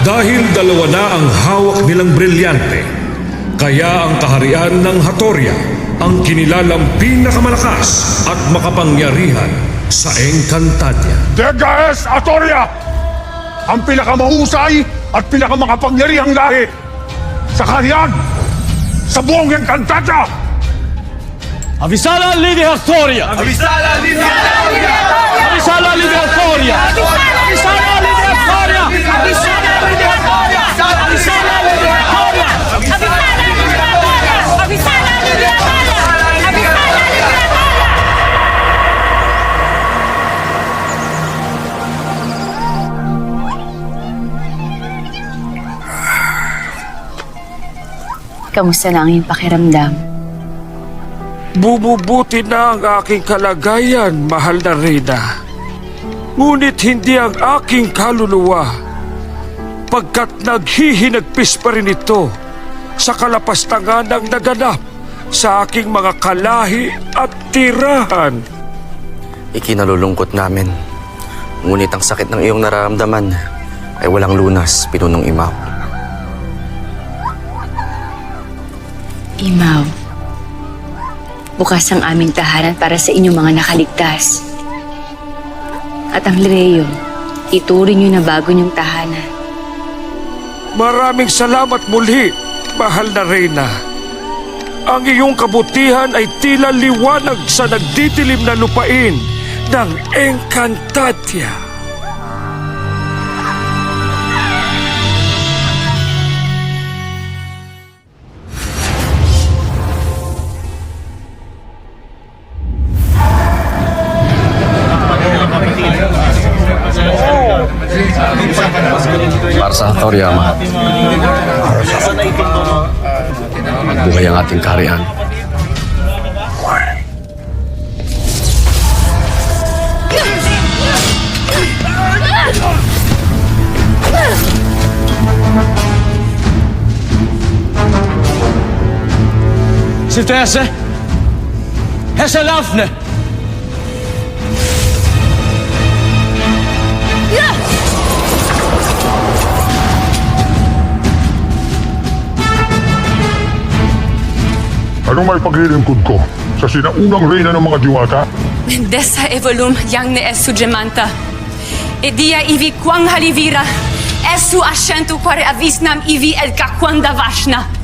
Dahil dalawa na ang hawak nilang brilyante, kaya ang kaharian ng Hatoria ang kinilalang pinakamalakas at makapangyarihan sa Encantadia. Dega es Hatoria! Ang pinakamahusay at pinakamakapangyarihang lahi sa kaharian sa buong Encantadia! Avisala Lady Hatoria! Avisala Lady Hatoria! Avisala Lady Hatoria! Avisala Lady Hatoria! Avisala Lady Hatoria! Avisala Lady Hatoria! Avisala Lady Hatoria! Kamusta na ang iyong pakiramdam? Bumubuti na ang aking kalagayan, mahal na Reyna. Ngunit hindi ang aking kaluluwa, pagkat naghihinagpis pa rin ito sa kalapastangan ng naganap sa aking mga kalahi at tirahan. Ikinalulungkot namin. Ngunit ang sakit ng iyong nararamdaman ay walang lunas, Pinunong Imaw. Imaw, bukas ang aming tahanan para sa inyong mga nakaligtas. At ang Lireo, ituring niyo na bago niyong tahanan. Maraming salamat muli, mahal na Reyna. Ang iyong kabutihan ay tila liwanag sa nagdidilim na lupain ng Encantadia. Para sa Hatoria, Ama. Buhay ang ating kaharian. Sister Hesse! Hesse Laufne! Anong may paglilingkod ko sa sinaunang reyna ng mga diwata? Desa evolum yang ne esu gemanta. E dia ivi quang halivira. Esu ascentu quare avisnam ivi el caquanda vashna.